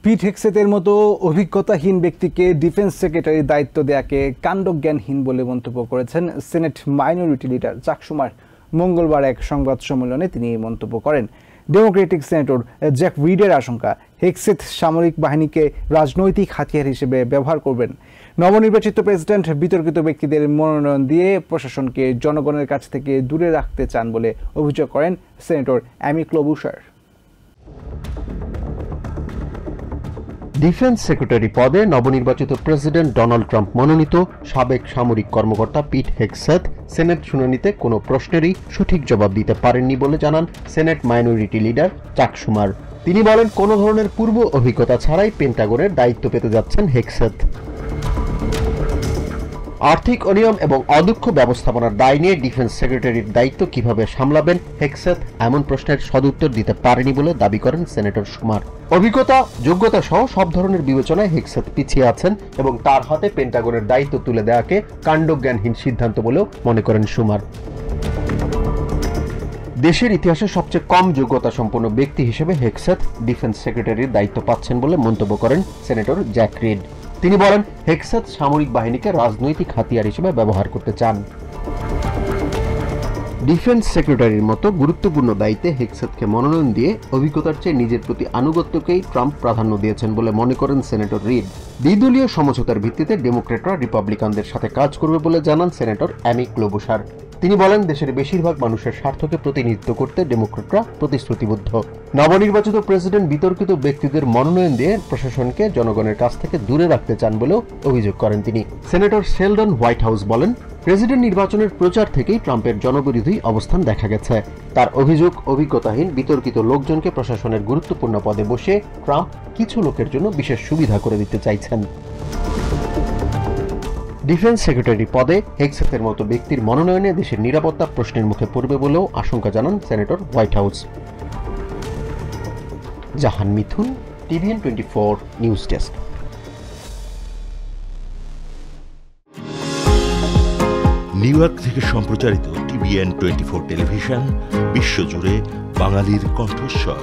পিট হেগসেথের মতো অভিজ্ঞতাহীন ব্যক্তিকে ডিফেন্স সেক্রেটারির দায়িত্ব দেয়াকে কাণ্ডজ্ঞানহীন বলে মন্তব্য করেছেন সিনেট মাইনরিটি লিডার চাক শুমার। মঙ্গলবার এক সংবাদ সম্মেলনে তিনি এই মন্তব্য করেন। ডেমোক্রেটিক সেনেটর জ্যাক রিডের আশঙ্কা, হেগসেথ সামরিক বাহিনীকে রাজনৈতিক হাতিয়ার হিসেবে ব্যবহার করবেন। নবনির্বাচিত প্রেসিডেন্ট বিতর্কিত ব্যক্তিদের মনোনয়ন দিয়ে প্রশাসনকে জনগণের কাছ থেকে দূরে রাখতে চান বলে অভিযোগ করেন সেনেটর অ্যামি ক্লোবুশার। ডিফেন্স সেক্রেটারি পদে নবনির্বাচিত প্রেসিডেন্ট ডোনাল্ড ট্রাম্প মনোনীত সাবেক সামরিক কর্মকর্তা পিট হেগসেথ সেনেট শুনানিতে কোনো প্রশ্নেরই সঠিক জবাব দিতে পারেননি বলে জানান সেনেট মাইনরিটি লিডার চাক শুমার। তিনি বলেন, কোনো ধরনের পূর্ব অভিজ্ঞতা ছাড়াই পেন্টাগনের দায়িত্ব পেতে যাচ্ছেন হেগসেথ। আর্থিক অনিয়ম এবং অদক্ষ ব্যবস্থাপনার দায় নিয়ে ডিফেন্স সেক্রেটারির দায়িত্ব কিভাবে সামলাবেন হেগসেথ এমন প্রশ্নের সদুত্তর দিতে পারেনি বলে দাবি করেন সেনেটর শুমার। অভিজ্ঞতা, যোগ্যতা সহ সব ধরনের বিবেচনায় হেগসেথ পিছিয়ে আছেন এবং তার হাতে পেন্টাগনের দায়িত্ব তুলে দেওয়াকে কাণ্ডজ্ঞানহীন সিদ্ধান্ত বলেও মনে করেন শুমার। দেশের ইতিহাসে সবচেয়ে কম যোগ্যতা সম্পন্ন ব্যক্তি হিসেবে হেগসেথ ডিফেন্স সেক্রেটারির দায়িত্ব পাচ্ছেন বলে মন্তব্য করেন সেনেটর জ্যাক রিড। তিনি বলেন, হেগসেথ সামরিক বাহিনীকে রাজনৈতিক হাতিয়ার হিসেবে ব্যবহার করতে চান। ডিফেন্স সেক্রেটারির মতো গুরুত্বপূর্ণ দায়িত্বে হেগসেথকে মনোনয়ন দিয়ে অভিজ্ঞতার চেয়ে নিজের প্রতি আনুগত্যকেই ট্রাম্প প্রাধান্য দিয়েছেন বলে মনে করেন সেনেটর রিড। দ্বিদলীয় সমঝোতার ভিত্তিতে ডেমোক্রেটরা রিপাবলিকানদের সাথে কাজ করবে বলে জানান সেনেটর অ্যামি ক্লোবুশার। তিনি বলেন, দেশের বেশিরভাগ মানুষের স্বার্থকে প্রতিনিধিত্ব করতে ডেমোক্রেটরা প্রতিশ্রুতিবদ্ধ। নবনির্বাচিত প্রেসিডেন্ট বিতর্কিত ব্যক্তিদের মনোনয়ন দিয়ে প্রশাসনকে জনগণের কাছ থেকে দূরে রাখতে চান বলেও অভিযোগ করেন তিনি। সেনেটর শেলডন হোয়াইট হাউস বলেন, প্রেসিডেন্ট নির্বাচনের প্রচার থেকেই ট্রাম্পের জনবিরোধী অবস্থান দেখা গেছে। তার অভিযোগ, অভিজ্ঞতাহীন বিতর্কিত লোকজনকে প্রশাসনের গুরুত্বপূর্ণ পদে বসে ট্রাম্প কিছু লোকের জন্য বিশেষ সুবিধা করে দিতে চাইছেন। ডিফেন্স সেক্রেটারি পদে হেগসেথের মতো ব্যক্তির মনোনয়নে দেশের নিরাপত্তা প্রশ্নের মুখে পড়বে বলেও আশঙ্কা জানান senator White House. Jahan Mithun, TVN 24 news desk. New York থেকে সম্প্রচারিত টিভিএন 24 টেলিভিশন বিশ্বজুড়ে বাঙালির কণ্ঠস্বর।